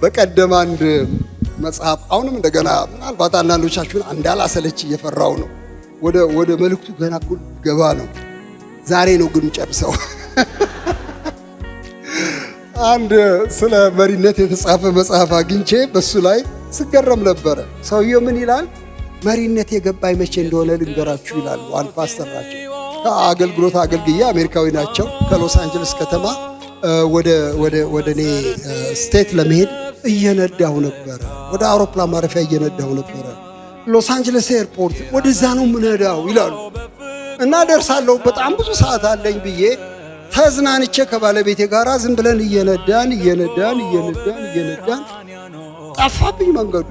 በቀደም አንድ መጽሐፍ አሁንም እንደገና ምናልባት አንዳንዶቻችሁን እንዳላሰለች እየፈራው ነው። ወደ መልእክቱ ገና ገባ ነው። ዛሬ ነው ግን ጨርሰው። አንድ ስለ መሪነት የተጻፈ መጽሐፍ አግኝቼ በሱ ላይ ስገረም ነበረ። ሰውየው ምን ይላል? መሪነት የገባኝ መቼ እንደሆነ ልንገራችሁ ይላሉ። አንድ ፓስተር ናቸው። ከአገልግሎት አገልግዬ አሜሪካዊ ናቸው። ከሎስ አንጀለስ ከተማ ወደ እኔ ስቴት ለመሄድ እየነዳሁ ነበረ። ወደ አውሮፕላን ማረፊያ እየነዳሁ ነበረ። ሎስ አንጀለስ ኤርፖርት ወደዛ ነው ምነዳው ይላሉ። እና ደርሳለሁ በጣም ብዙ ሰዓት አለኝ ብዬ ተዝናንቼ ከባለቤቴ ጋር ዝም ብለን እየነዳን ጠፋብኝ መንገዱ።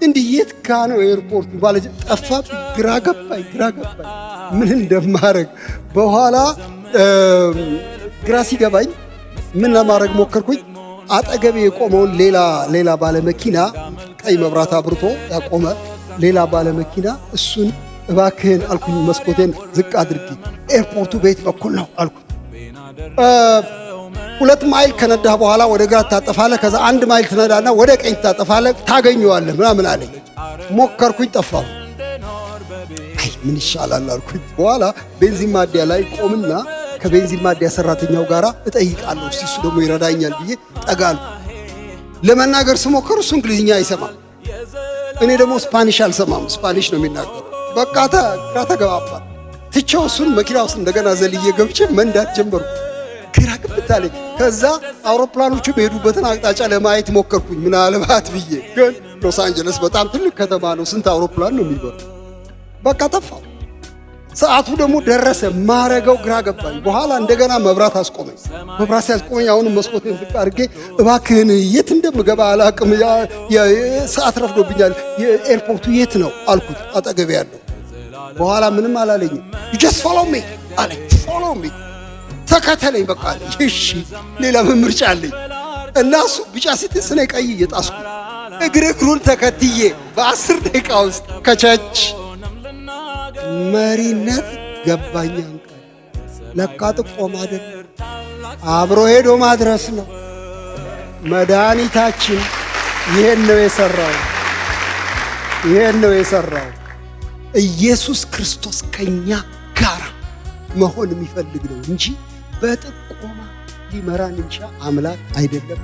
እንዲህ የት ጋ ነው ኤርፖርቱ ማለት ጠፋብኝ። ግራ ገባኝ ምን እንደማረግ። በኋላ ግራ ሲገባኝ ምን ለማድረግ ሞከርኩኝ። አጠገቤ የቆመውን ሌላ ባለመኪና ቀይ መብራት አብርቶ ያቆመ ሌላ ባለመኪና እሱን እባክህን አልኩኝ። መስኮቴን ዝቅ አድርጊ፣ ኤርፖርቱ በየት በኩል ነው አልኩኝ። 2 ማይል ከነዳህ በኋላ ወደ ግራ ታጠፋለህ፣ ከዛ 1 ማይል ትነዳና ወደ ቀኝ ታጠፋለህ፣ ታገኘዋለህ ምናምን አለኝ። ሞከርኩኝ፣ ጠፋሁ። አይ ምን ይሻላል አልኩኝ። በኋላ ቤንዚን ማደያ ላይ ቆምና ከቤንዚን ማደያ ሰራተኛው ጋር እጠይቃለሁ፣ እስቲ እሱ ደግሞ ይረዳኛል ብዬ ጠጋል። ለመናገር ስሞክር እሱ እንግሊዝኛ አይሰማም፣ እኔ ደግሞ ስፓኒሽ አልሰማም። ስፓኒሽ ነው የሚናገረው። በቃ ግራ ተገባባል። ትቼው እሱን መኪና ውስጥ እንደገና ዘልዬ ገብቼ መንዳት ጀመርኩ። ግራ ግብታለኝ። ከዛ አውሮፕላኖቹ በሄዱበትን አቅጣጫ ለማየት ሞከርኩኝ ምናልባት ብዬ። ግን ሎስ አንጀለስ በጣም ትልቅ ከተማ ነው፣ ስንት አውሮፕላን ነው የሚበሩ። በቃ ጠፋው። ሰዓቱ ደግሞ ደረሰ። ማረገው ግራ ገባኝ። በኋላ እንደገና መብራት አስቆመኝ። መብራት ሲያስቆመኝ አሁንም መስኮቴን ዝቅ አድርጌ እባክህን የት እንደምገባ አላቅም፣ ሰዓት ረፍዶብኛል፣ የኤርፖርቱ የት ነው አልኩት። አጠገቤ ያለው በኋላ ምንም አላለኝም። ጀስት ፎሎ ሚ አለኝ። ፎሎ ሚ ተከተለኝ በቃ አለኝ። እሺ ሌላ ምን ምርጫ አለኝ? እና እሱ ቢጫ ሲትስ እኔ ቀይ እየጣስኩ እግሩን ተከትዬ በ10 ደቂቃ ውስጥ ከቸች መሪነት ገባኝ። አንቀል ለካ ጥቆማ አይደለም፣ አብሮ ሄዶ ማድረስ ነው። መድኃኒታችን ይሄን ነው የሰራው። ኢየሱስ ክርስቶስ ከኛ ጋር መሆን የሚፈልግ ነው እንጂ በጥቆማ ሊመራን እንጂ አምላክ አይደለም።